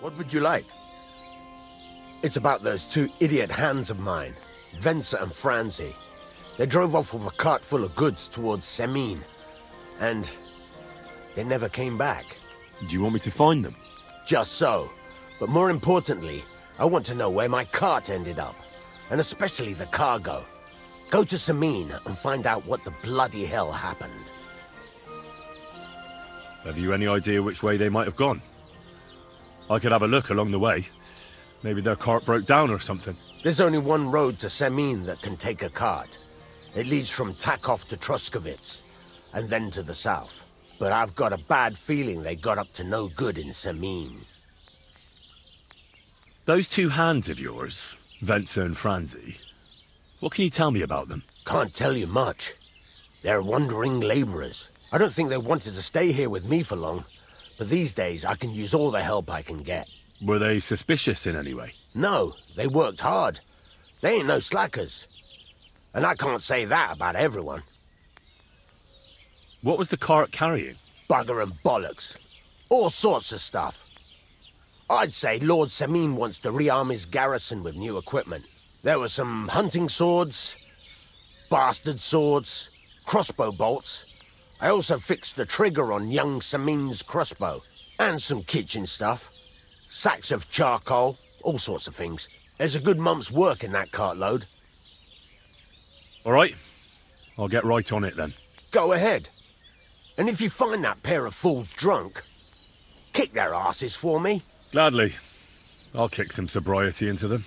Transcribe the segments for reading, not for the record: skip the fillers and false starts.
What would you like? It's about those two idiot hands of mine, Venser and Franzi. They drove off with a cart full of goods towards Semin, and they never came back. Do you want me to find them? Just so. But more importantly, I want to know where my cart ended up, and especially the cargo. Go to Semin and find out what the bloody hell happened. Have you any idea which way they might have gone? I could have a look along the way. Maybe their cart broke down or something. There's only one road to Semin that can take a cart. It leads from Takov to Troskovitz, and then to the south. But I've got a bad feeling they got up to no good in Semin. Those two hands of yours, Venser and Franzi, what can you tell me about them? Can't tell you much. They're wandering laborers. I don't think they wanted to stay here with me for long, but these days I can use all the help I can get. Were they suspicious in any way? No, they worked hard. They ain't no slackers. And I can't say that about everyone. What was the cart carrying? Bugger and bollocks. All sorts of stuff. I'd say Lord Semin wants to rearm his garrison with new equipment. There were some hunting swords, bastard swords, crossbow bolts. I also fixed the trigger on young Semin's crossbow. And some kitchen stuff. Sacks of charcoal, all sorts of things. There's a good month's work in that cartload. All right. I'll get right on it then. Go ahead. And if you find that pair of fools drunk, kick their asses for me. Gladly. I'll kick some sobriety into them.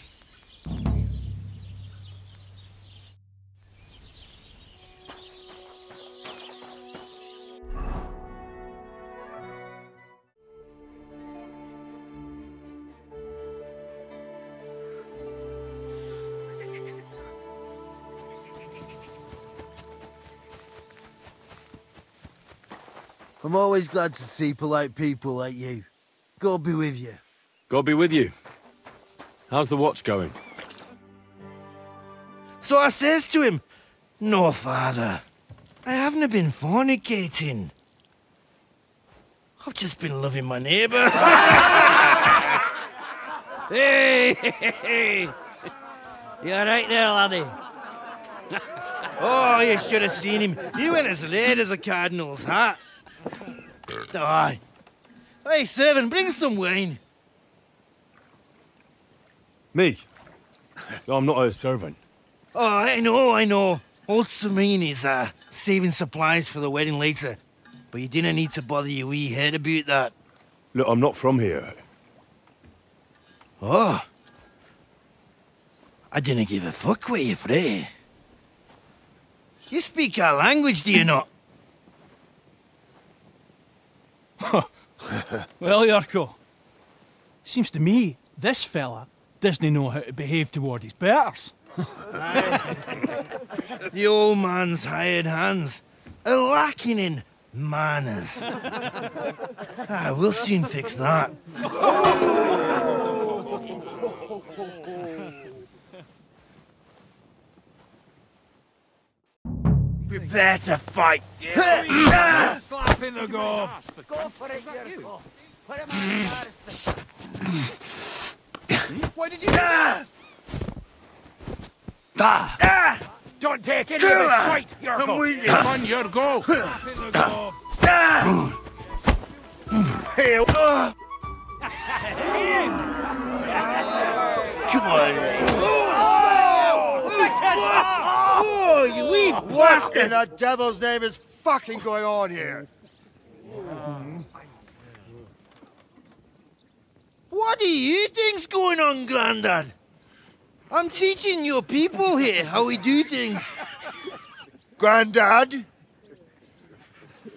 I'm always glad to see polite people like you. God be with you. God be with you. How's the watch going? So I says to him, "No, father, I haven't been fornicating. I've just been loving my neighbour." Hey! You alright there, laddie? Oh, you should have seen him. He went as late as a cardinal's hat. Aye. Hey, servant, bring some wine. Me? I'm not a servant. Oh, I know. Old Semin is saving supplies for the wedding later. But you didn't need to bother your wee head about that. Look, I'm not from here. Oh. I didn't give a fuck where you're from. You speak our language, do you not? Well, Yurko, seems to me this fella doesn't know how to behave toward his betters. The old man's hired hands are lacking in manners. We'll soon fix that. Prepare to fight. Slap in the gob. Go for it, Yurko. Put him on. Why did you Don't take any of his shite, Yurko. I'm with you. Come on, Yurko. Slap in the gob. Come on. Oh, you wee What in the devil's name is fucking going on here? What do you think's going on, Grandad? I'm teaching your people here how we do things. Grandad?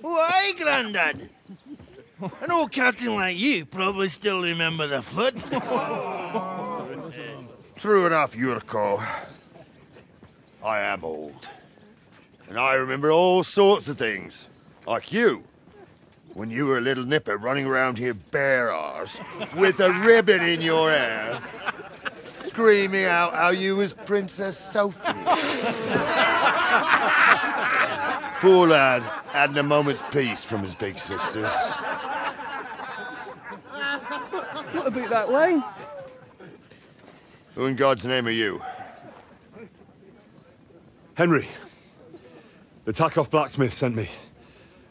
Why, Grandad? An old captain like you probably still remember the flood. True enough, Yurko. I am old. And I remember all sorts of things. Like you. When you were a little nipper running around here bare arse, with a ribbon in your hair, screaming out how you was Princess Sophie. Poor lad hadn't a moment's peace from his big sisters. What about that wine? Who in God's name are you? Henry. The Takeoff blacksmith sent me.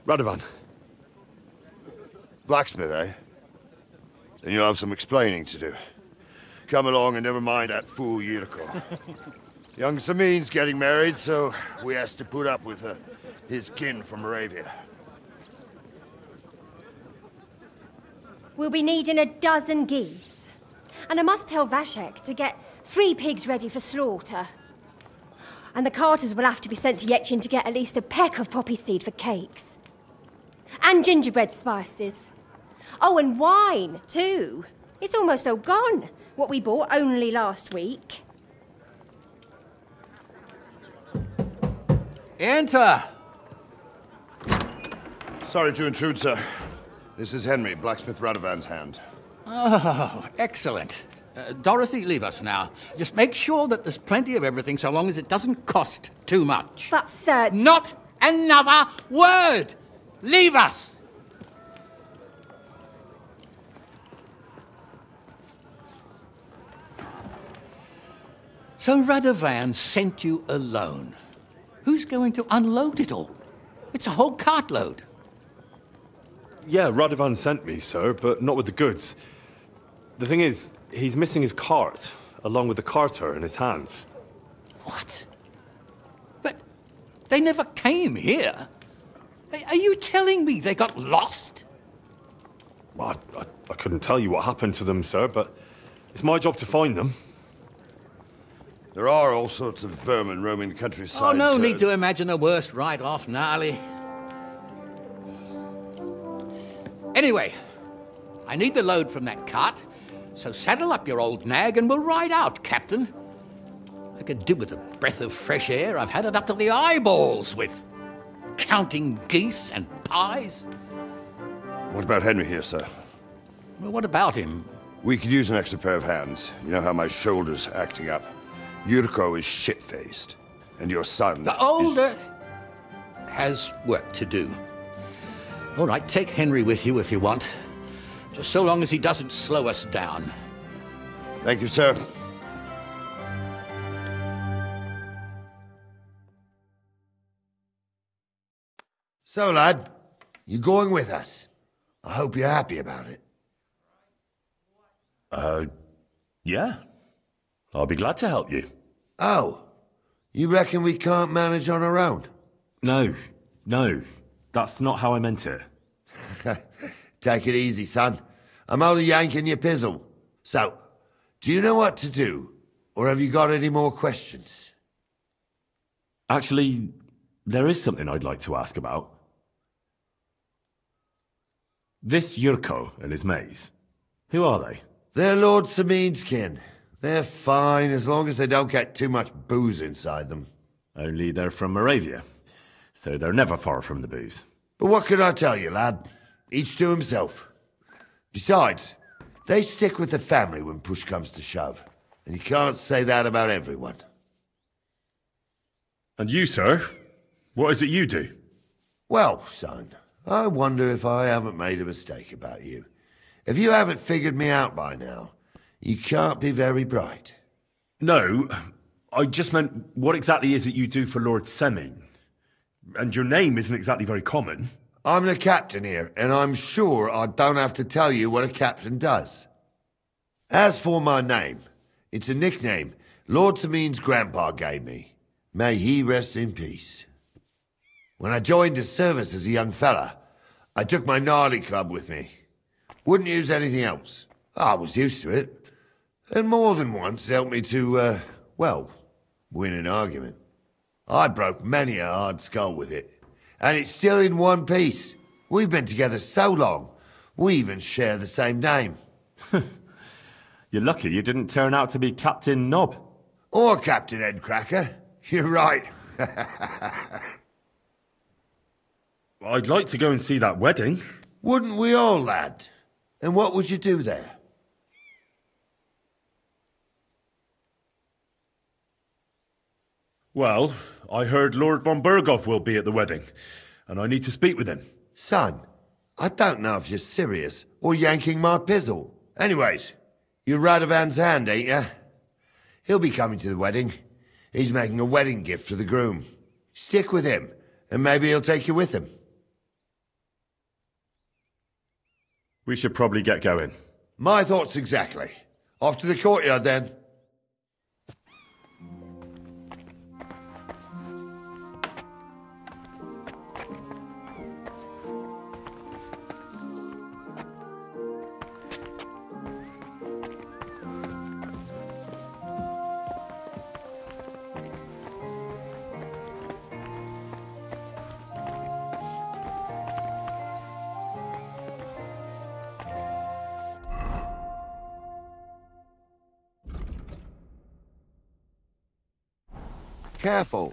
Radovan. Blacksmith, eh? Then you'll have some explaining to do. Come along and never mind that fool Yurko. Young Samin's getting married, so we has to put up with his kin from Moravia. We'll be needing a dozen geese. And I must tell Vashek to get 3 pigs ready for slaughter. And the carters will have to be sent to Yetchin to get at least a peck of poppy seed for cakes. And gingerbread spices. Oh, and wine, too. It's almost all gone, what we bought only last week. Enter! Sorry to intrude, sir. This is Henry, blacksmith Radovan's hand. Oh, excellent. Dorothy, leave us now. Just make sure that there's plenty of everything so long as it doesn't cost too much. But, sir... Not another word! Leave us! So Radovan sent you alone. Who's going to unload it all? It's a whole cartload. Yeah, Radovan sent me, sir, but not with the goods. The thing is, he's missing his cart, along with the carter in his hands. What? But they never came here. Are you telling me they got lost? Well, I couldn't tell you what happened to them, sir, but it's my job to find them. There are all sorts of vermin roaming the countryside. Oh, no sir. need to imagine the worst right off, gnarly. Anyway, I need the load from that cart, so saddle up your old nag and we'll ride out, Captain. I could do with a breath of fresh air. I've had it up to the eyeballs with counting geese and pies. What about Henry here, sir? Well, what about him? We could use an extra pair of hands. You know how my shoulder's acting up. Yurko is shit-faced, and your son... The older has work to do. All right, take Henry with you if you want. Just so long as he doesn't slow us down. Thank you, sir. So, lad, you going with us? I hope you're happy about it. Yeah. I'll be glad to help you. Oh, you reckon we can't manage on our own? No. That's not how I meant it. Take it easy, son. I'm only yanking your pizzle. So, do you know what to do? Or have you got any more questions? Actually, there is something I'd like to ask about. This Yurko and his mates, who are they? They're Lord Samin's kin. They're fine as long as they don't get too much booze inside them. Only they're from Moravia, so they're never far from the booze. But what can I tell you, lad? Each to himself. Besides, they stick with the family when push comes to shove. And you can't say that about everyone. And you, sir? What is it you do? Well, son, I wonder if I haven't made a mistake about you. If you haven't figured me out by now, you can't be very bright. No, I just meant, what exactly is it you do for Lord Semin? And your name isn't exactly very common. I'm the captain here, and I'm sure I don't have to tell you what a captain does. As for my name, it's a nickname Lord Samin's grandpa gave me. May he rest in peace. When I joined his service as a young fella, I took my gnarly club with me. Wouldn't use anything else. I was used to it. And more than once helped me to, well, win an argument. I broke many a hard skull with it. And it's still in one piece. We've been together so long, we even share the same name. You're lucky you didn't turn out to be Captain Knob. Or Captain Headcracker. You're right. I'd like to go and see that wedding. Wouldn't we all, lad? And what would you do there? Well, I heard Lord von Burghoff will be at the wedding, and I need to speak with him. Son, I don't know if you're serious or yanking my pizzle. Anyways, you're Radovan's hand, ain't ya? He'll be coming to the wedding. He's making a wedding gift for the groom. Stick with him, and maybe he'll take you with him. We should probably get going. My thoughts exactly. Off to the courtyard, then. Careful.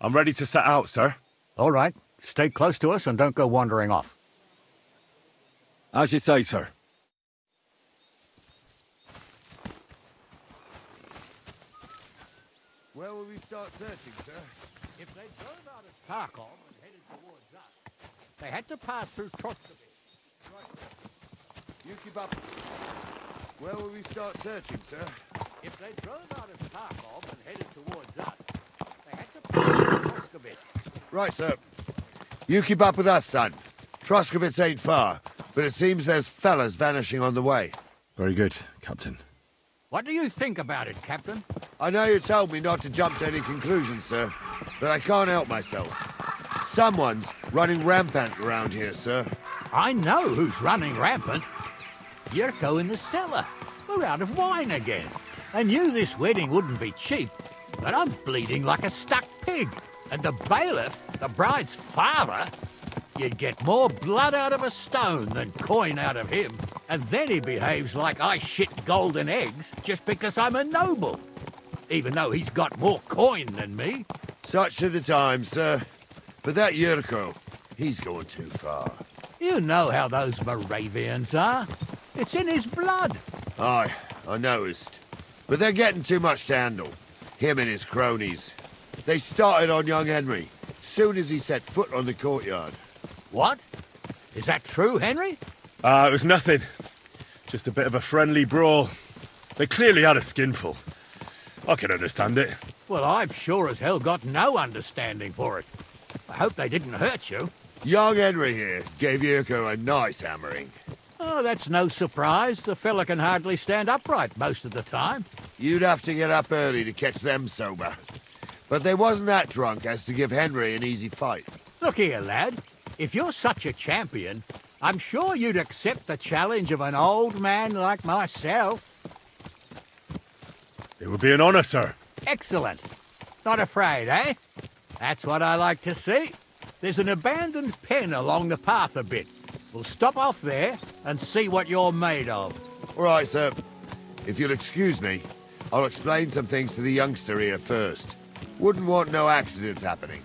I'm ready to set out, sir. All right. Stay close to us and don't go wandering off. As you say, sir. Where will we start searching, sir? If they drove out of Kharkov and headed towards us, they had to pass through Trotskovich. You keep up. Where will we start searching, sir? If they drove out of Kharkov and headed towards us, they had to pass through Trotskovich. Right, sir. You keep up with us, son. Troskovitz ain't far, but it seems there's fellas vanishing on the way. Very good, Captain. What do you think about it, Captain? I know you told me not to jump to any conclusions, sir, but I can't help myself. Someone's running rampant around here, sir. I know who's running rampant. Yurko in the cellar. We're out of wine again. I knew this wedding wouldn't be cheap, but I'm bleeding like a stuck pig. And the bailiff, the bride's father, you'd get more blood out of a stone than coin out of him. And then he behaves like I shit golden eggs just because I'm a noble. Even though he's got more coin than me. Such are the times, sir. But that Yurko, he's going too far. You know how those Moravians are. It's in his blood. Aye, I noticed. But they're getting too much to handle. Him and his cronies. They started on young Henry, soon as he set foot on the courtyard. What? Is that true, Henry? It was nothing. Just a bit of a friendly brawl. They clearly had a skinful. I can understand it. Well, I've sure as hell got no understanding for it. I hope they didn't hurt you. Young Henry here gave Yurko a nice hammering. Oh, that's no surprise. The fella can hardly stand upright most of the time. You'd have to get up early to catch them sober. But they wasn't that drunk as to give Henry an easy fight. Look here, lad. If you're such a champion, I'm sure you'd accept the challenge of an old man like myself. It would be an honor, sir. Excellent. Not afraid, eh? That's what I like to see. There's an abandoned pen along the path a bit. We'll stop off there and see what you're made of. All right, sir. If you'll excuse me, I'll explain some things to the youngster here first. Wouldn't want no accidents happening.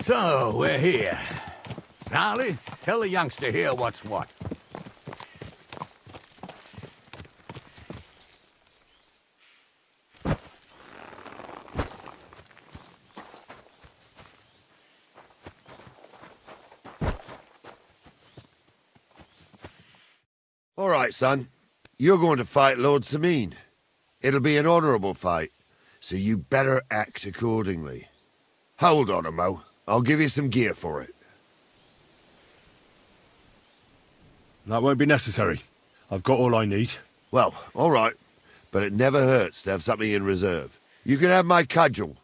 So, we're here. Gnarly, tell the youngster here what's what. All right, son. You're going to fight Lord Sameen. It'll be an honourable fight, so you better act accordingly. Hold on a mo. I'll give you some gear for it. That won't be necessary. I've got all I need. Well, all right. but it never hurts to have something in reserve. You can have my cudgel.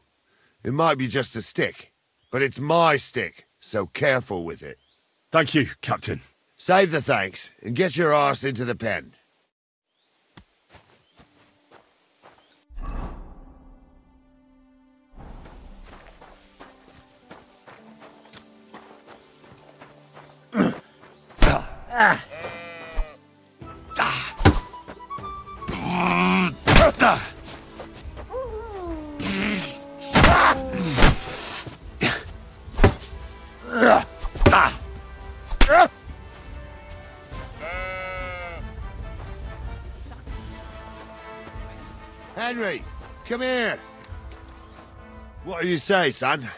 It might be just a stick, but it's my stick, so careful with it. Thank you, Captain. Save the thanks, and get your arse into the pen. Henry, come here. What do you say, son?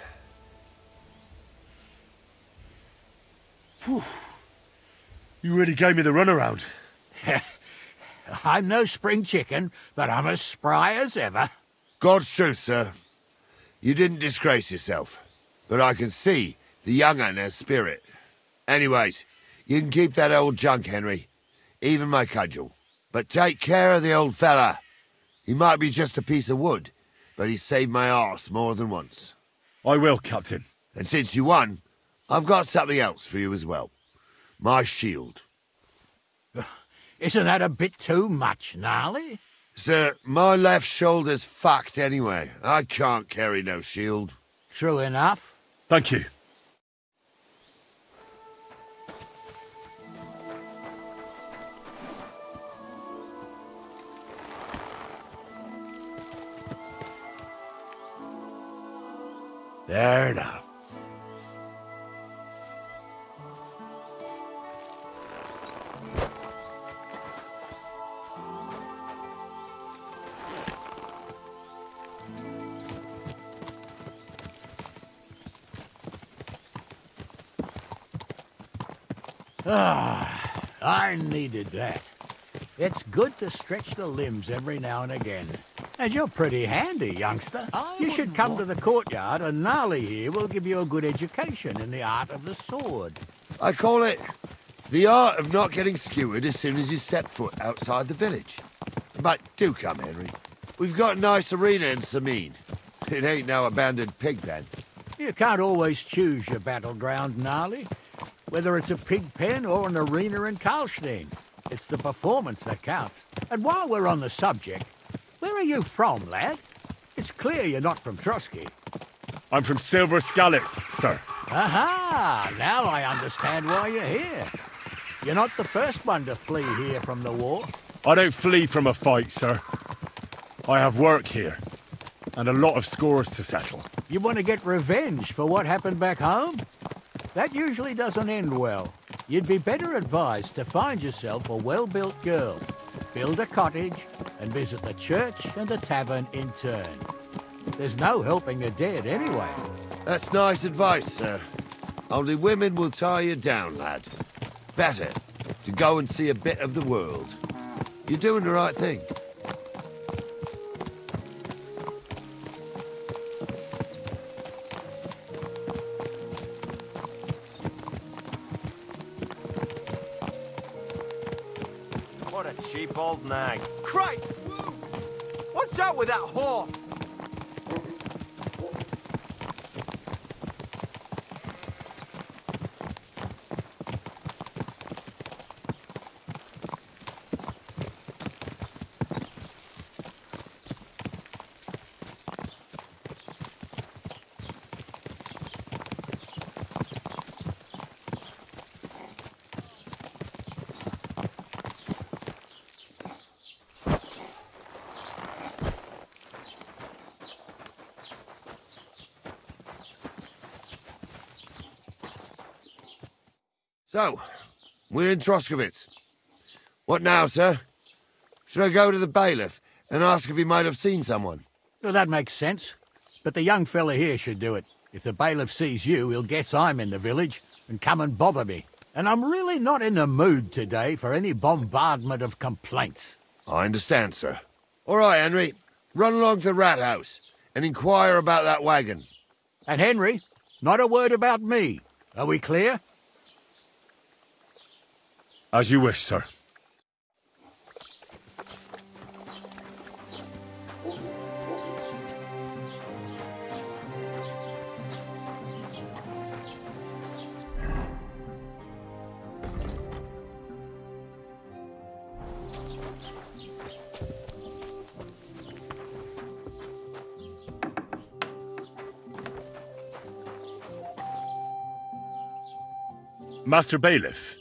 Whew. You really gave me the runaround. I'm no spring chicken, but I'm as spry as ever. God's truth, sir. You didn't disgrace yourself, but I can see the young un has spirit. Anyways, you can keep that old junk, Henry. Even my cudgel. But take care of the old fella. He might be just a piece of wood, but he saved my arse more than once. I will, Captain. And since you won, I've got something else for you as well. My shield. Isn't that a bit too much, Gnarly? Sir, my left shoulder's fucked anyway. I can't carry no shield. True enough. Thank you. There now. I needed that. It's good to stretch the limbs every now and again. And you're pretty handy, youngster. You should come to the courtyard, and Gnarly here will give you a good education in the art of the sword. I call it the art of not getting skewered as soon as you step foot outside the village. But do come, Henry. We've got a nice arena in Sameen. It ain't no abandoned pig pen. You can't always choose your battleground, Gnarly. Whether it's a pig pen or an arena in Karlstein. It's the performance that counts. And while we're on the subject, where are you from, lad? It's clear you're not from Trotsky. I'm from Silver Scallops, sir. Aha! Now I understand why you're here. You're not the first one to flee here from the war. I don't flee from a fight, sir. I have work here, and a lot of scores to settle. You want to get revenge for what happened back home? That usually doesn't end well. You'd be better advised to find yourself a well-built girl, build a cottage, and visit the church and the tavern in turn. There's no helping the dead anyway. That's nice advice, sir. Only women will tie you down, lad. Better to go and see a bit of the world. You're doing the right thing. What a cheap old nag. Christ! Watch out with that horse! So, we're in Troskowitz. What now, sir? Should I go to the bailiff and ask if he might have seen someone? Well, that makes sense. But the young fella here should do it. If the bailiff sees you, he'll guess I'm in the village and come and bother me. And I'm really not in the mood today for any bombardment of complaints. I understand, sir. All right, Henry. Run along to the rat house and inquire about that wagon. And Henry, not a word about me. Are we clear? As you wish, sir. Master Bailiff,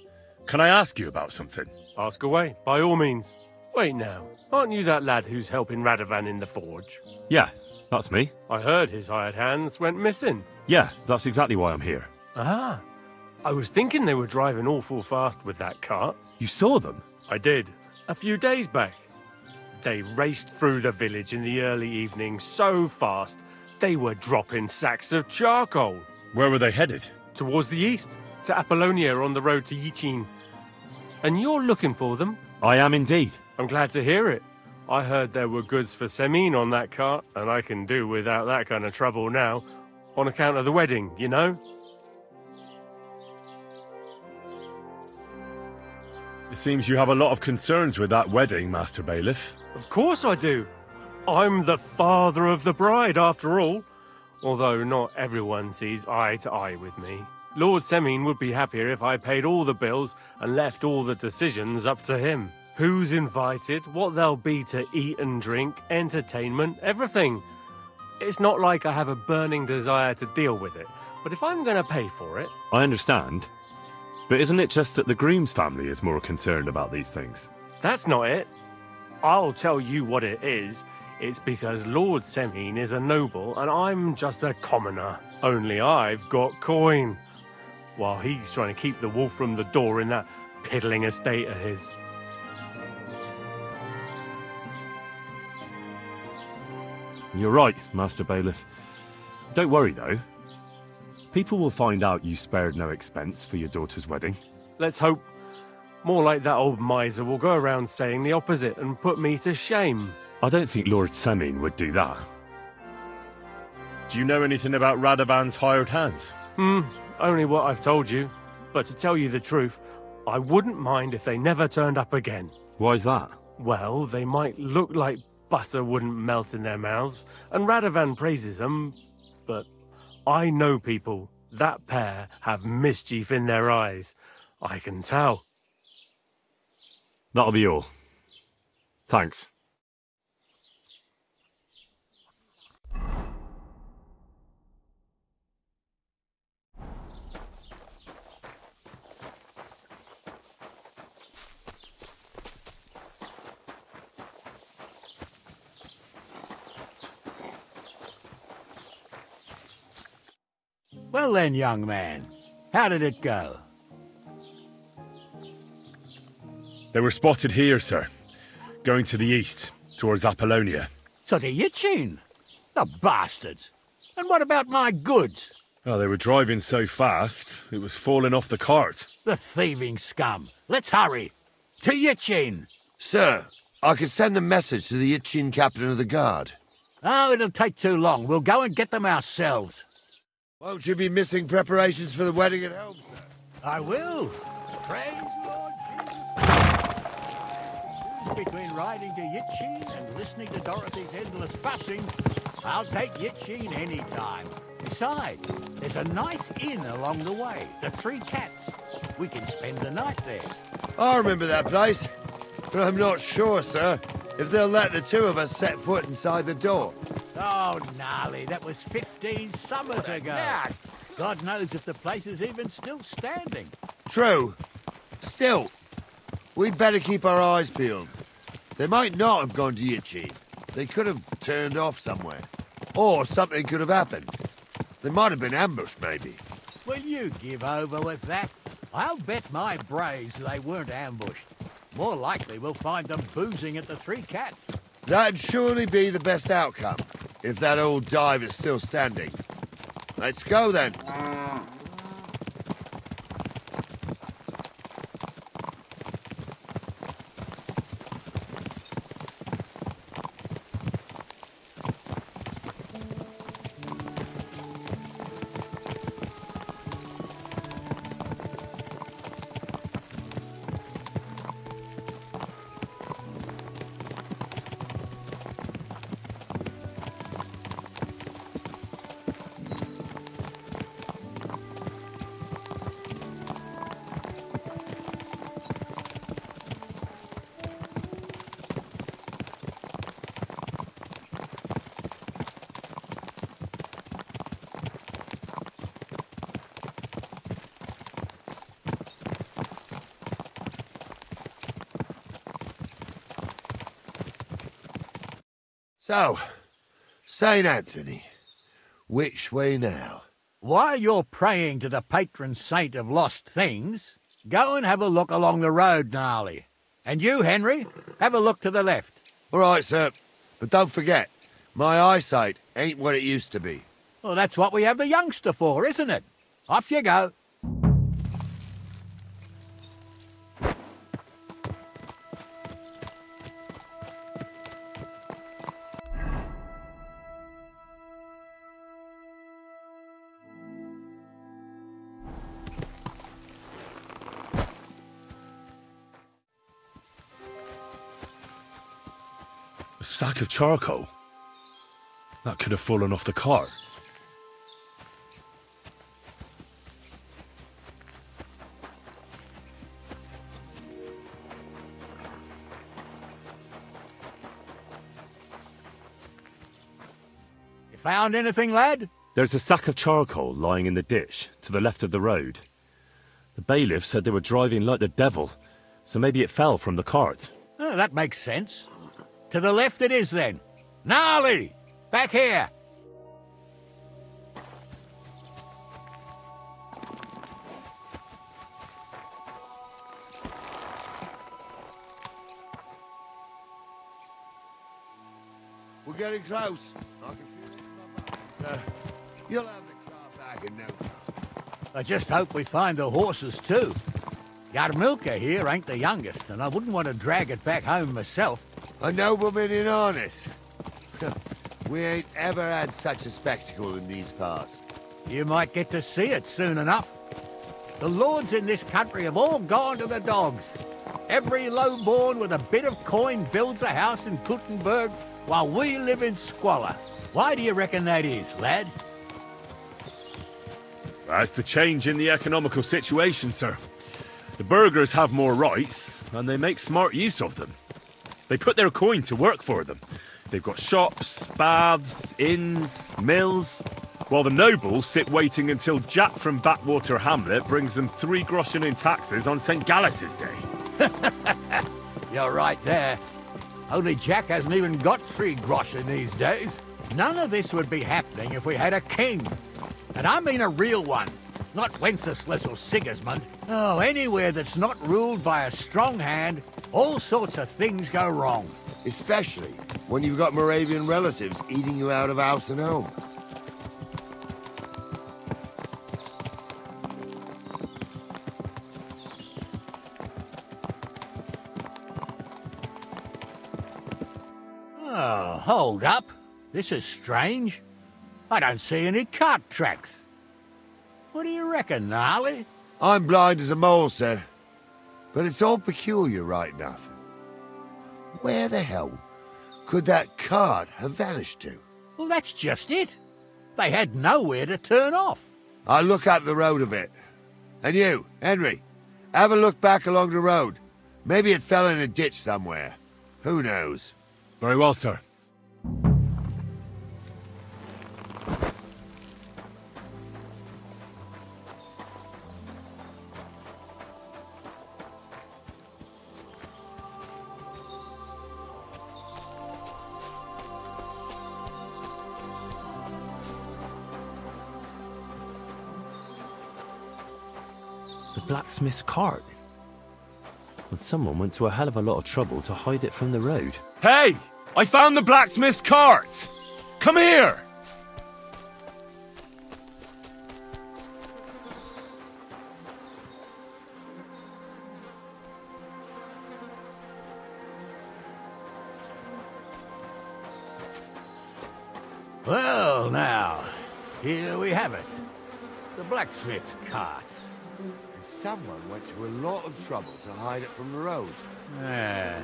can I ask you about something? Ask away, by all means. Wait now, aren't you that lad who's helping Radovan in the forge? Yeah, that's me. I heard his hired hands went missing. Yeah, that's exactly why I'm here. Ah, I was thinking they were driving awful fast with that cart. You saw them? I did, a few days back. They raced through the village in the early evening so fast, they were dropping sacks of charcoal. Where were they headed? Towards the east, to Apollonia on the road to Yichin. And you're looking for them? I am indeed. I'm glad to hear it. I heard there were goods for Semin on that cart, and I can do without that kind of trouble now, on account of the wedding, you know? It seems you have a lot of concerns with that wedding, Master Bailiff. Of course I do. I'm the father of the bride, after all. Although not everyone sees eye to eye with me. Lord Semin would be happier if I paid all the bills and left all the decisions up to him. Who's invited, what there'll be to eat and drink, entertainment, everything. It's not like I have a burning desire to deal with it, but if I'm going to pay for it... I understand. But isn't it just that the groom's family is more concerned about these things? That's not it. I'll tell you what it is. It's because Lord Semin is a noble and I'm just a commoner. Only I've got coin. While he's trying to keep the wolf from the door in that piddling estate of his. You're right, Master Bailiff. Don't worry, though. People will find out you spared no expense for your daughter's wedding. Let's hope. More like that old miser will go around saying the opposite and put me to shame. I don't think Lord Semin would do that. Do you know anything about Radovan's hired hands? Only what I've told you. But to tell you the truth, I wouldn't mind if they never turned up again. Why's that? Well, they might look like butter wouldn't melt in their mouths, and Radovan praises them, but I know people. That pair have mischief in their eyes. I can tell. That'll be all. Thanks. Well then, young man, how did it go? They were spotted here, sir. Going to the east, towards Apollonia. So to Yichin? The bastards! And what about my goods? Oh, they were driving so fast, it was falling off the cart. The thieving scum! Let's hurry! To Yichin! Sir, I could send a message to the Yichin captain of the guard. Oh, it'll take too long. We'll go and get them ourselves. Won't you be missing preparations for the wedding at home, sir? I will. Praise Lord Jesus. Between riding to Yichin and listening to Dorothy's endless fussing, I'll take Yichin any time. Besides, there's a nice inn along the way, the Three Cats. We can spend the night there. I remember that place, but I'm not sure, sir, if they'll let the two of us set foot inside the door. Oh, gnarly, that was 15 summers ago. God knows if the place is even still standing. True. Still, we'd better keep our eyes peeled. They might not have gone to Yichin. They could have turned off somewhere. Or something could have happened. They might have been ambushed, maybe. Will you give over with that? I'll bet my braves they weren't ambushed. More likely we'll find them boozing at the Three Cats. That'd surely be the best outcome, if that old dive is still standing. Let's go, then. So, St. Anthony, which way now? While you're praying to the patron saint of lost things, go and have a look along the road, Gnarly. And you, Henry, have a look to the left. All right, sir. But don't forget, my eyesight ain't what it used to be. Well, that's what we have the youngster for, isn't it? Off you go. A sack of charcoal? That could have fallen off the cart. You found anything, lad? There's a sack of charcoal lying in the ditch, to the left of the road. The bailiff said they were driving like the devil, so maybe it fell from the cart. Oh, that makes sense. To the left it is, then. Gnarly! Back here! We're getting close. I can feel it in my bones. You'll have the car back in no time. I just hope we find the horses, too. Yarmilka here ain't the youngest, and I wouldn't want to drag it back home myself. A nobleman in harness. We ain't ever had such a spectacle in these parts. You might get to see it soon enough. The lords in this country have all gone to the dogs. Every lowborn with a bit of coin builds a house in Kuttenberg while we live in squalor. Why do you reckon that is, lad? That's the change in the economical situation, sir. The burghers have more rights, and they make smart use of them. They put their coin to work for them. They've got shops, baths, inns, mills, while the nobles sit waiting until Jack from Backwater Hamlet brings them 3 groschen in taxes on St. Gallus's Day. You're right there. Only Jack hasn't even got 3 groschen these days. None of this would be happening if we had a king. And I mean a real one, not Wenceslas or Sigismund. Oh, anywhere that's not ruled by a strong hand, all sorts of things go wrong. Especially when you've got Moravian relatives eating you out of house and home. Oh, hold up. This is strange. I don't see any cart tracks. What do you reckon, Gnarly? I'm blind as a mole, sir. But it's all peculiar, right enough. Where the hell could that cart have vanished to? Well, that's just it. They had nowhere to turn off. I'll look up the road a bit. And you, Henry, have a look back along the road. Maybe it fell in a ditch somewhere. Who knows? Very well, sir. The blacksmith's cart. And someone went to a hell of a lot of trouble to hide it from the road. Hey! I found the blacksmith's cart! Come here! Well, now, here we have it. The blacksmith's cart. Someone went to a lot of trouble to hide it from the road. Yeah.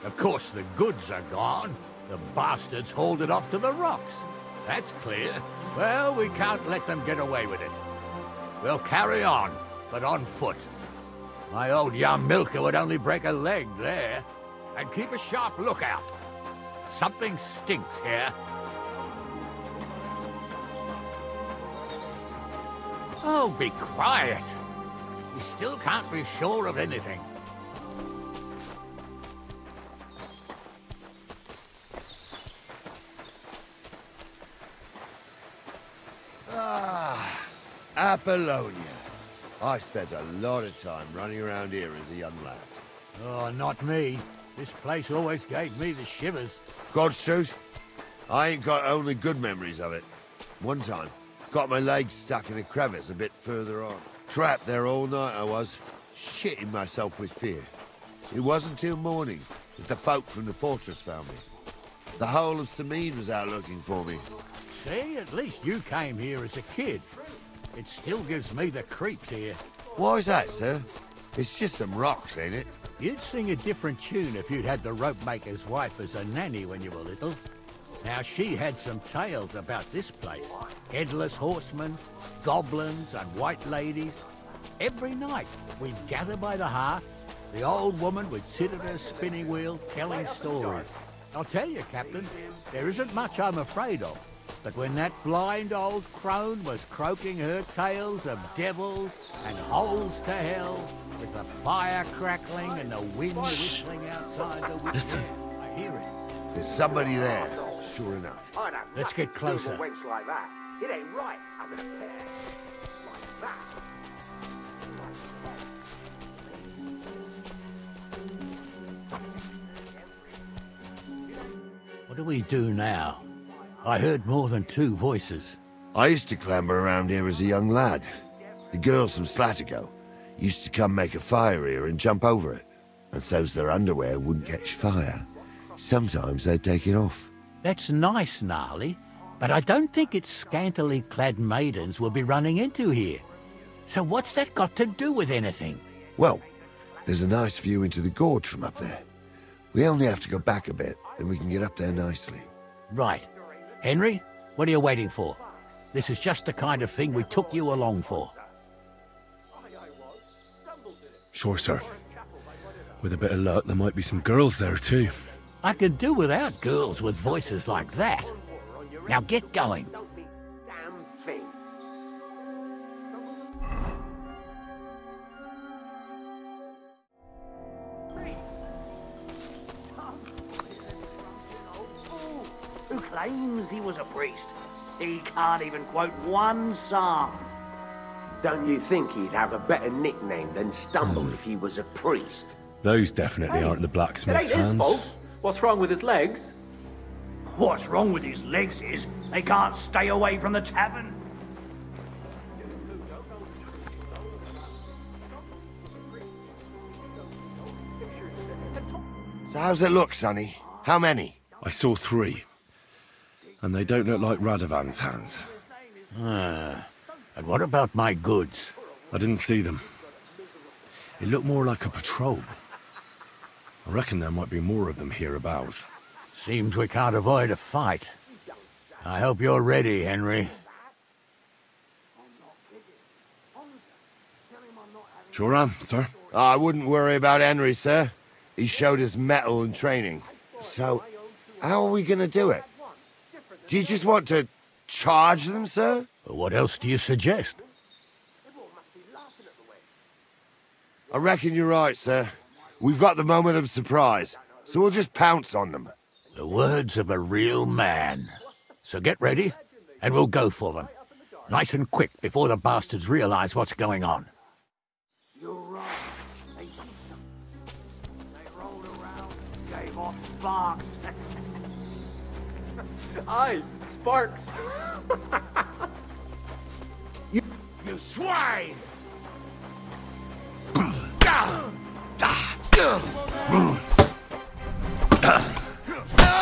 Of course, the goods are gone. The bastards hauled it off to the rocks. That's clear. Well, we can't let them get away with it. We'll carry on, but on foot. My old Yarmilka would only break a leg there. And keep a sharp lookout. Something stinks here. Oh, be quiet. We still can't be sure of anything. Apollonia. I spent a lot of time running around here as a young lad. Oh, not me. This place always gave me the shivers. God's truth, I ain't got only good memories of it. One time, got my legs stuck in a crevice a bit further on. Trapped there all night I was, shitting myself with fear. It wasn't till morning that the folk from the fortress found me. The whole of Sameen was out looking for me. See, at least you came here as a kid. It still gives me the creeps here. Why is that, sir? It's just some rocks, ain't it? You'd sing a different tune if you'd had the rope maker's wife as a nanny when you were little. Now, she had some tales about this place. Headless horsemen, goblins, and white ladies. Every night, we'd gather by the hearth. The old woman would sit at her spinning wheel telling stories. I'll tell you, Captain, there isn't much I'm afraid of. But when that blind old crone was croaking her tales of devils and holes to hell, with the fire crackling and the wind whistling outside the window, Listen. I hear it. There's somebody there, sure enough. Let's get closer. Like that. It ain't right having a pair like that. What do we do now? I heard more than two voices. I used to clamber around here as a young lad. The girls from Slattergo used to come make a fire here and jump over it. And so's their underwear wouldn't catch fire. Sometimes they'd take it off. That's nice, Gnarly, but I don't think it's scantily clad maidens we'll be running into here. So what's that got to do with anything? Well, there's a nice view into the gorge from up there. We only have to go back a bit, and we can get up there nicely. Right. Henry, what are you waiting for? This is just the kind of thing we took you along for. Sure, sir. With a bit of luck, there might be some girls there, too. I could do without girls with voices like that. Now get going. Who claims he was a priest? He can't even quote one psalm. Don't you think he'd have a better nickname than Stumble if he was a priest? Those definitely aren't the blacksmith's hands. What's wrong with his legs? What's wrong with his legs is they can't stay away from the tavern. So how's it look, Sonny? How many? I saw 3. And they don't look like Radovan's hands. And what about my goods? I didn't see them. It looked more like a patrol. I reckon there might be more of them hereabouts. Seems we can't avoid a fight. I hope you're ready, Henry. Sure am, sir. I wouldn't worry about Henry, sir. He showed us mettle and training. So, how are we gonna do it? Do you just want to charge them, sir? What else do you suggest? I reckon you're right, sir. We've got the moment of surprise, so we'll just pounce on them. The words of a real man. So get ready, and we'll go for them. Nice and quick, before the bastards realize what's going on. You're right. They hit them. They rolled around and gave off sparks. Aye, sparks. You swine!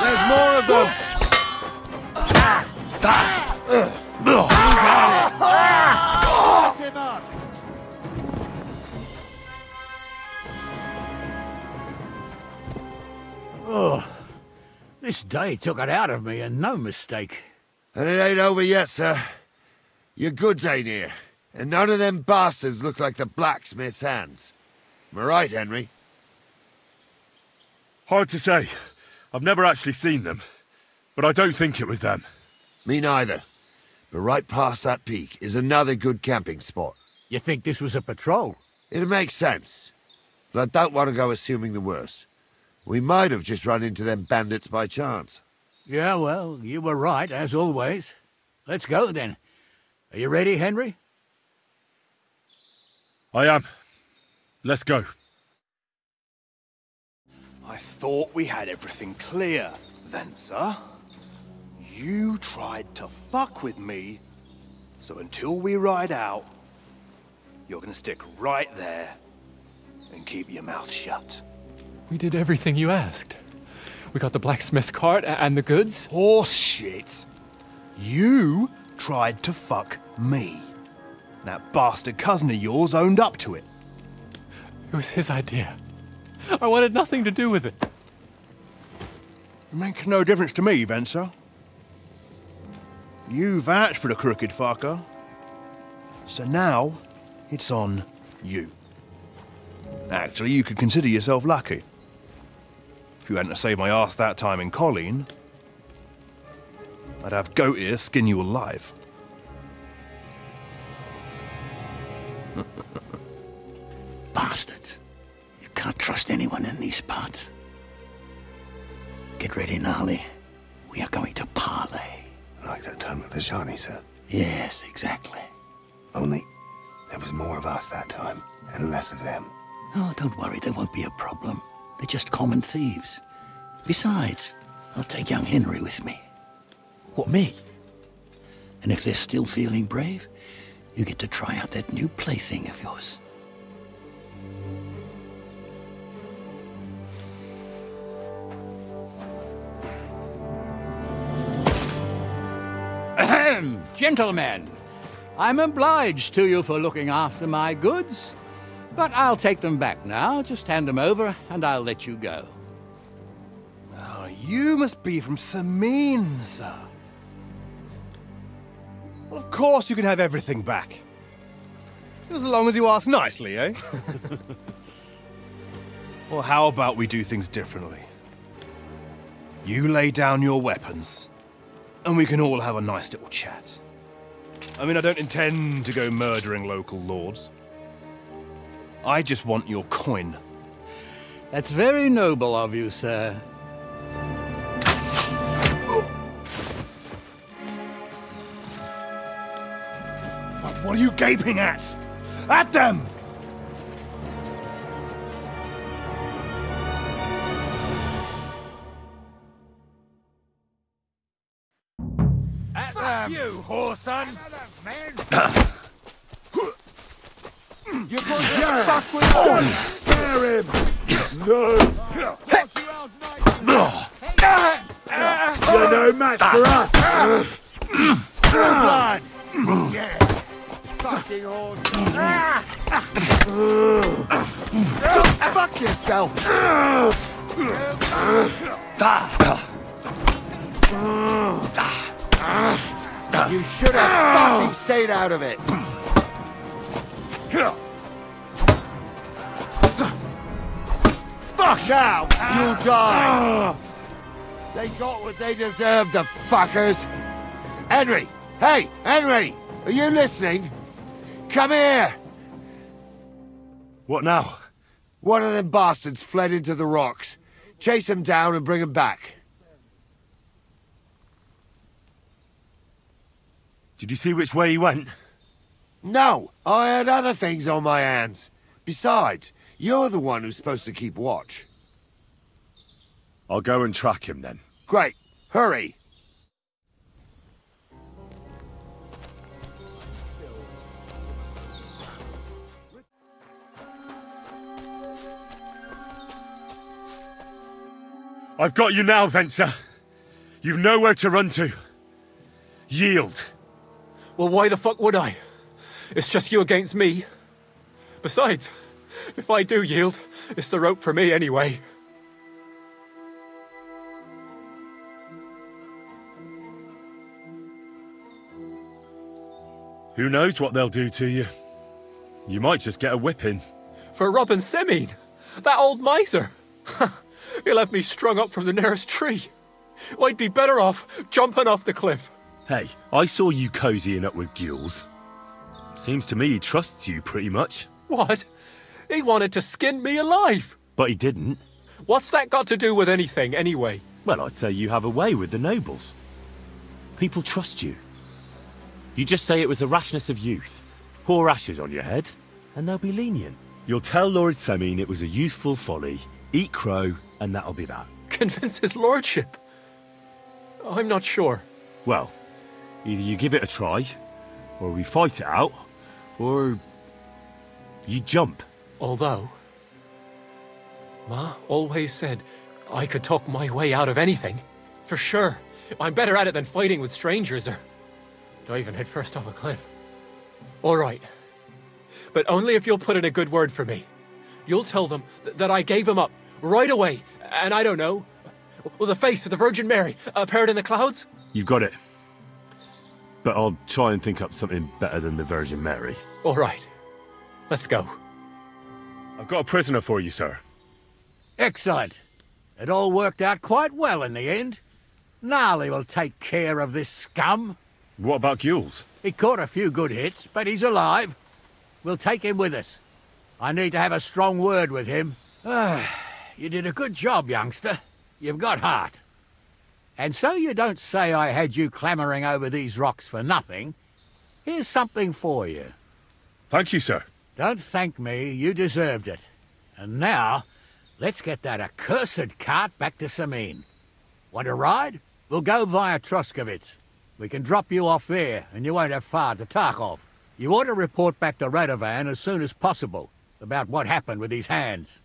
There's more of them! Oh, this day took it out of me, and no mistake. And it ain't over yet, sir. Your goods ain't here, and none of them bastards look like the blacksmith's hands. Am I right, Henry? Hard to say. I've never actually seen them. But I don't think it was them. Me neither. But right past that peak is another good camping spot. You think this was a patrol? It makes sense. But I don't want to go assuming the worst. We might have just run into them bandits by chance. Yeah, well, you were right, as always. Let's go, then. Are you ready, Henry? I am. Let's go. I thought we had everything clear, Venser. You tried to fuck with me, so until we ride out, you're gonna stick right there and keep your mouth shut. We did everything you asked. We got the blacksmith cart and the goods. Horse shit. You tried to fuck me. That bastard cousin of yours owned up to it. It was his idea. I wanted nothing to do with it. It makes no difference to me, Venser. You vouched for the crooked fucker. So now, it's on you. Actually, you could consider yourself lucky. If you hadn't to save my ass that time in Colleen, I'd have goat ear skin you alive. Bastards. You can't trust anyone in these parts. Get ready, Gnarly. We are going to parley. Like that time with the Shani, sir? Yes, exactly. Only there was more of us that time, and less of them. Oh, don't worry, there won't be a problem. They're just common thieves. Besides, I'll take young Henry with me. What, me? And if they're still feeling brave, you get to try out that new plaything of yours. Ahem, gentlemen. I'm obliged to you for looking after my goods, but I'll take them back now. Just hand them over, and I'll let you go. Oh, you must be from Samin, sir. Well, of course you can have everything back. As long as you ask nicely, eh? Well, how about we do things differently? You lay down your weapons, and we can all have a nice little chat. I mean, I don't intend to go murdering local lords. I just want your coin. That's very noble of you, sir. What are you gaping at? At them! At them! You whoreson! You're going to get stuck with us! Scare him! No! You're no match for us! Blood! Yeah! Fucking horse! Fuck yourself! You should have fucking stayed out of it! Fuck out! You'll die! They got what they deserved, the fuckers! Henry! Hey, Henry! Are you listening? Come here! What now? One of them bastards fled into the rocks. Chase him down and bring him back. Did you see which way he went? No, I had other things on my hands. Besides, you're the one who's supposed to keep watch. I'll go and track him then. Great. Hurry. I've got you now, Venser. You've nowhere to run to. Yield. Well, why the fuck would I? It's just you against me. Besides, if I do yield, it's the rope for me anyway. Who knows what they'll do to you? You might just get a whipping. For robbing Semine, that old miser. He'll have me strung up from the nearest tree. I'd be better off jumping off the cliff. Hey, I saw you cozying up with Gules. Seems to me he trusts you pretty much. What? He wanted to skin me alive. But he didn't. What's that got to do with anything, anyway? Well, I'd say you have a way with the nobles. People trust you. You just say it was the rashness of youth. Pour ashes on your head. and they'll be lenient. You'll tell Lord Semine it was a youthful folly, eat crow, and that'll be that. Convince his lordship? I'm not sure. Well, either you give it a try, or we fight it out, or you jump. Although, Ma always said I could talk my way out of anything. For sure. I'm better at it than fighting with strangers or diving headfirst off a cliff. All right. But only if you'll put in a good word for me. You'll tell them that I gave him up right away, and I don't know, well, the face of the Virgin Mary appeared in the clouds? You got it. But I'll try and think up something better than the Virgin Mary. All right. Let's go. I've got a prisoner for you, sir. Excellent. It all worked out quite well in the end. Gnarly will take care of this scum. What about Gules? He caught a few good hits, but he's alive. We'll take him with us. I need to have a strong word with him. You did a good job, youngster. You've got heart. And so you don't say I had you clambering over these rocks for nothing. Here's something for you. Thank you, sir. Don't thank me. You deserved it. And now, let's get that accursed cart back to Semine. Want to ride? We'll go via Troskovitz. We can drop you off there, and you won't have far to Tarkov. You ought to report back to Radovan as soon as possible about what happened with his hands.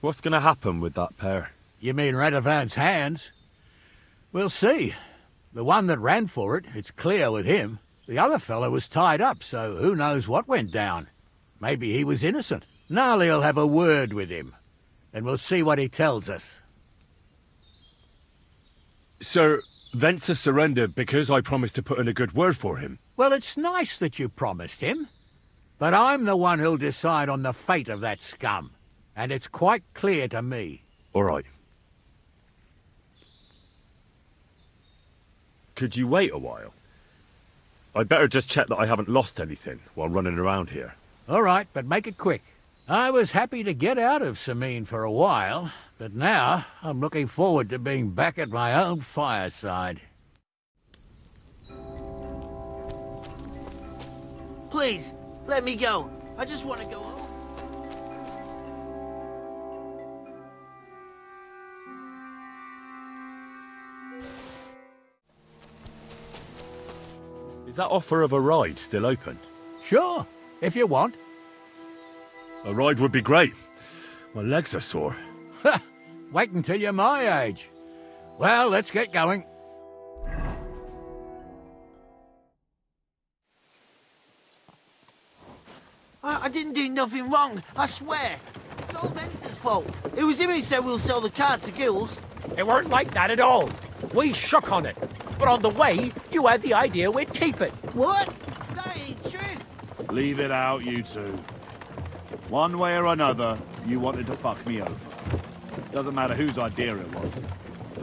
What's going to happen with that pair? You mean Radovan's hands? We'll see. The one that ran for it, it's clear with him. The other fellow was tied up, so who knows what went down. Maybe he was innocent. Gnarly'll have a word with him, and we'll see what he tells us. Sir, Venser surrendered because I promised to put in a good word for him. Well, it's nice that you promised him, but I'm the one who'll decide on the fate of that scum, and it's quite clear to me. All right. Could you wait a while? I'd better just check that I haven't lost anything while running around here. All right, but make it quick. I was happy to get out of Semine for a while, but now I'm looking forward to being back at my own fireside. Please, let me go. I just want to go home. Is that offer of a ride still open? Sure, if you want. A ride would be great. My legs are sore. Wait until you're my age. Well, let's get going. I didn't do nothing wrong, I swear. It's all Venser's fault. It was him who said we'll sell the car to Gules. It weren't like that at all. We shook on it. But on the way, you had the idea we'd keep it. What? That ain't true. Leave it out, you two. One way or another, you wanted to fuck me over. Doesn't matter whose idea it was.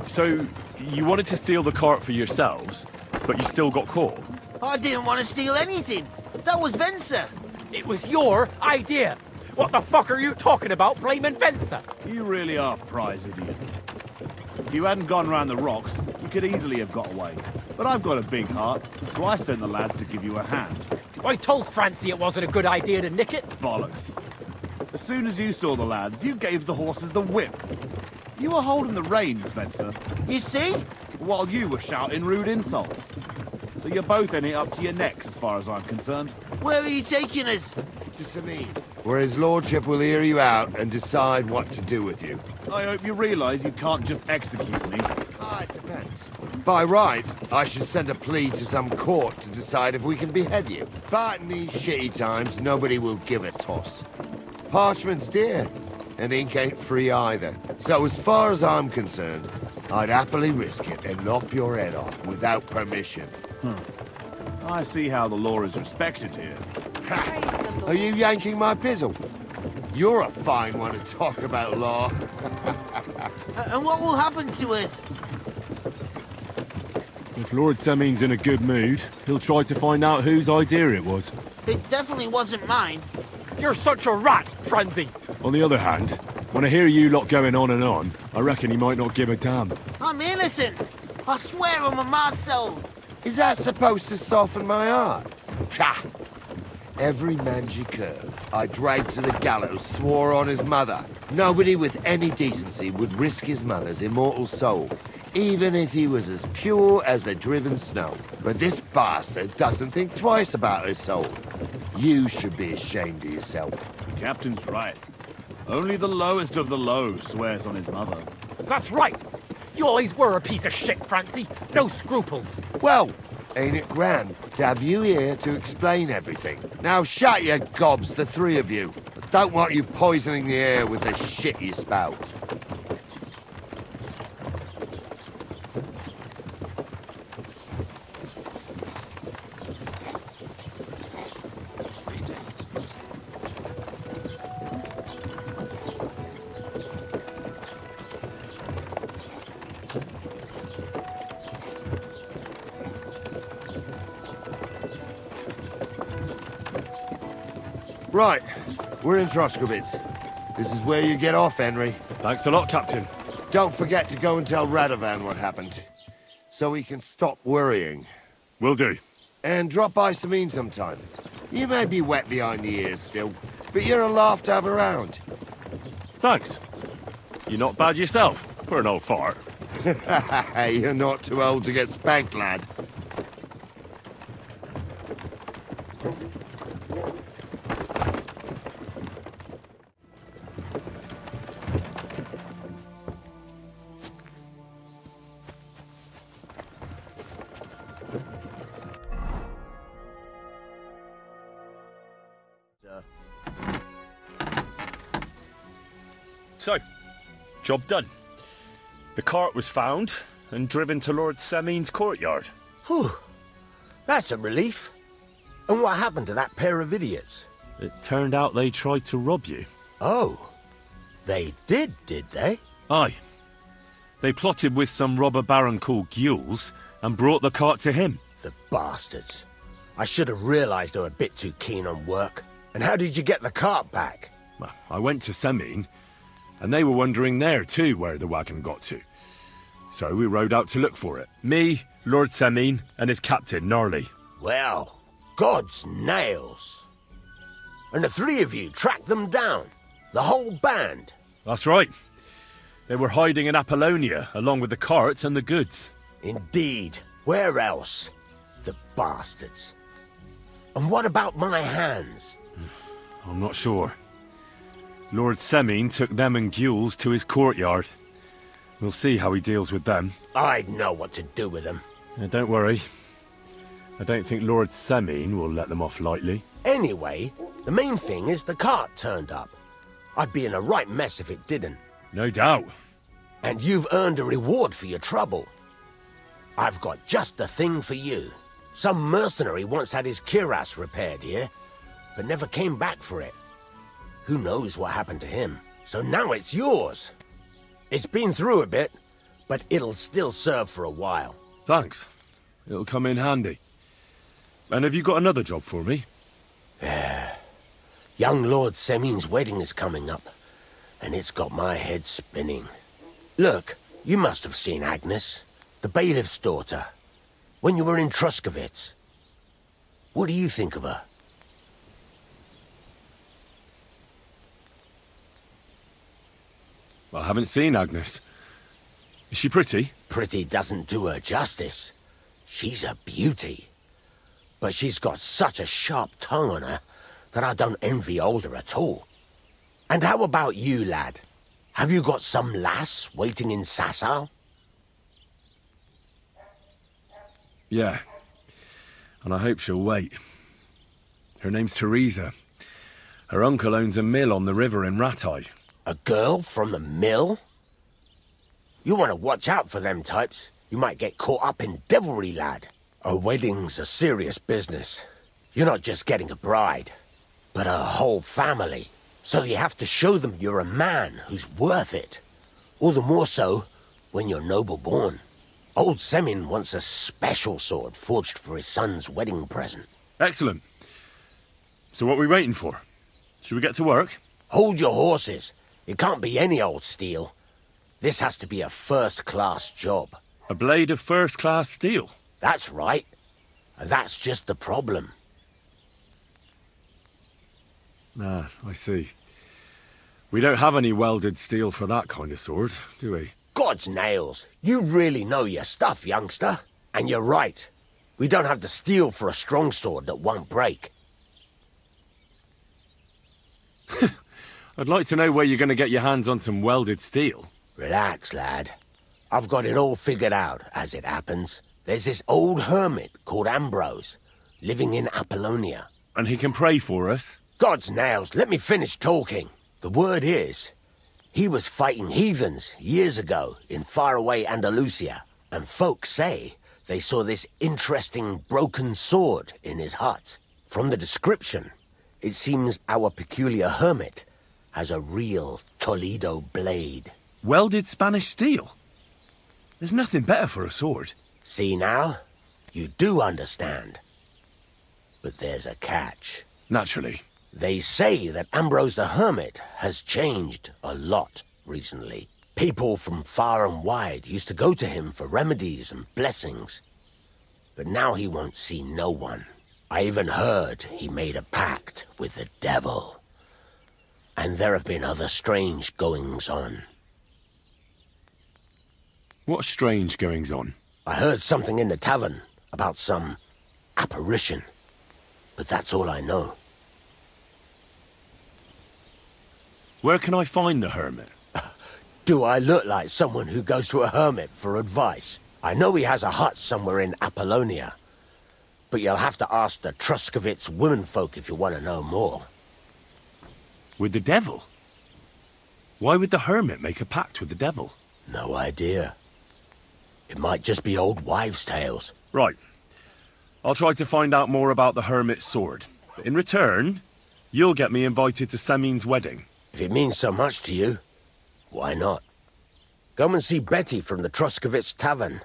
So, you wanted to steal the cart for yourselves, but you still got caught? I didn't want to steal anything. That was Venser. It was your idea. What the fuck are you talking about blaming Venser? You really are prize idiots. If you hadn't gone round the rocks, you could easily have got away. But I've got a big heart, so I sent the lads to give you a hand. I told Francie it wasn't a good idea to nick it. Bollocks. As soon as you saw the lads, you gave the horses the whip. You were holding the reins, Venser. You see? While you were shouting rude insults. So you're both in it up to your necks, as far as I'm concerned. Where are you taking us? To Semine, where his lordship will hear you out and decide what to do with you. I hope you realise you can't just execute me. It depends. By rights, I should send a plea to some court to decide if we can behead you. But in these shitty times, nobody will give a toss. Parchment's dear, and ink ain't free either. So as far as I'm concerned, I'd happily risk it and lop your head off without permission. I see how the law is respected here. Are you yanking my pizzle? You're a fine one to talk about law. And what will happen to us? If Lord Semine's in a good mood, he'll try to find out whose idea it was. It definitely wasn't mine. You're such a rat, Francie. On the other hand, when I hear you lot going on, I reckon he might not give a damn. I'm innocent. I swear on my ma's soul. Is that supposed to soften my heart? Pah! Every mangy I dragged to the gallows swore on his mother. Nobody with any decency would risk his mother's immortal soul, even if he was as pure as the driven snow. But this bastard doesn't think twice about his soul. You should be ashamed of yourself. The captain's right. Only the lowest of the low swears on his mother. That's right. You always were a piece of shit, Francie. No scruples. Well, ain't it grand to have you here to explain everything? Now shut your gobs, the three of you. I don't want you poisoning the air with the shit you spout. Right, we're in Troskovitz. This is where you get off, Henry. Thanks a lot, Captain. Don't forget to go and tell Radovan what happened, so he can stop worrying. Will do. And drop by Sameen sometime. You may be wet behind the ears still, but you're a laugh to have around. Thanks. You're not bad yourself, for an old fart. You're not too old to get spanked, lad. So, job done. The cart was found and driven to Lord Semein's courtyard. Whew. That's a relief. And what happened to that pair of idiots? It turned out they tried to rob you. Oh. They did they? Aye. They plotted with some robber baron called Gules and brought the cart to him. The bastards. I should have realised they were a bit too keen on work. And how did you get the cart back? Well, I went to Semein, and they were wondering there too where the wagon got to. So we rode out to look for it. Me, Lord Semein, and his captain, Gnarly. Well, God's nails. And the three of you tracked them down? The whole band? That's right. They were hiding in Apollonia, along with the cart and the goods. Indeed. Where else? The bastards. And what about my hands? I'm not sure. Lord Semein took them and Gules to his courtyard. We'll see how he deals with them. I'd know what to do with them. Don't worry. I don't think Lord Semein will let them off lightly. Anyway, the main thing is the cart turned up. I'd be in a right mess if it didn't. No doubt. And you've earned a reward for your trouble. I've got just the thing for you. Some mercenary once had his cuirass repaired here, but never came back for it. Who knows what happened to him? So now it's yours. It's been through a bit, but it'll still serve for a while. Thanks. It'll come in handy. And have you got another job for me? Young Lord Semein's wedding is coming up, and it's got my head spinning. Look, you must have seen Agnes, the bailiff's daughter, when you were in Troskovitz. What do you think of her? I haven't seen Agnes. Is she pretty? Pretty doesn't do her justice. She's a beauty. But she's got such a sharp tongue on her that I don't envy older at all. And how about you, lad? Have you got some lass waiting in Sasau? Yeah. And I hope she'll wait. Her name's Teresa. Her uncle owns a mill on the river in Ratai. A girl from the mill? You want to watch out for them types. You might get caught up in devilry, lad. A wedding's a serious business. You're not just getting a bride, but a whole family. So you have to show them you're a man who's worth it. All the more so when you're noble-born. Old Semein wants a special sword forged for his son's wedding present. Excellent. So what are we waiting for? Should we get to work? Hold your horses. It can't be any old steel. This has to be a first-class job. A blade of first-class steel? That's right. And that's just the problem. Ah, I see. We don't have any welded steel for that kind of sword, do we? God's nails. You really know your stuff, youngster. And you're right. We don't have the steel for a strong sword that won't break. I'd like to know where you're going to get your hands on some welded steel. Relax, lad. I've got it all figured out, as it happens. There's this old hermit called Ambrose, living in Apollonia. And he can pray for us? God's nails, let me finish talking. The word is, he was fighting heathens years ago in faraway Andalusia, and folks say they saw this interesting broken sword in his hut. From the description, it seems our peculiar hermit has a real Toledo blade. Welded Spanish steel? There's nothing better for a sword. See now? You do understand. But there's a catch. Naturally. They say that Ambrose the Hermit has changed a lot recently. People from far and wide used to go to him for remedies and blessings. But now he won't see no one. I even heard he made a pact with the devil. And there have been other strange goings-on. What strange goings-on? I heard something in the tavern about some apparition. But that's all I know. Where can I find the hermit? Do I look like someone who goes to a hermit for advice? I know he has a hut somewhere in Apollonia. But you'll have to ask the Truscovitz womenfolk if you want to know more. With the devil? Why would the hermit make a pact with the devil? No idea. It might just be old wives' tales. Right. I'll try to find out more about the hermit's sword. But in return, you'll get me invited to Semin's wedding. If it means so much to you, why not? Come and see Betty from the Truscovitz Tavern.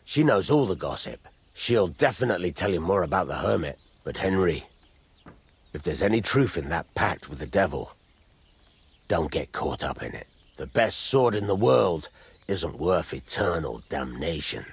She knows all the gossip. She'll definitely tell you more about the hermit. But Henry, if there's any truth in that pact with the devil, don't get caught up in it. The best sword in the world isn't worth eternal damnation.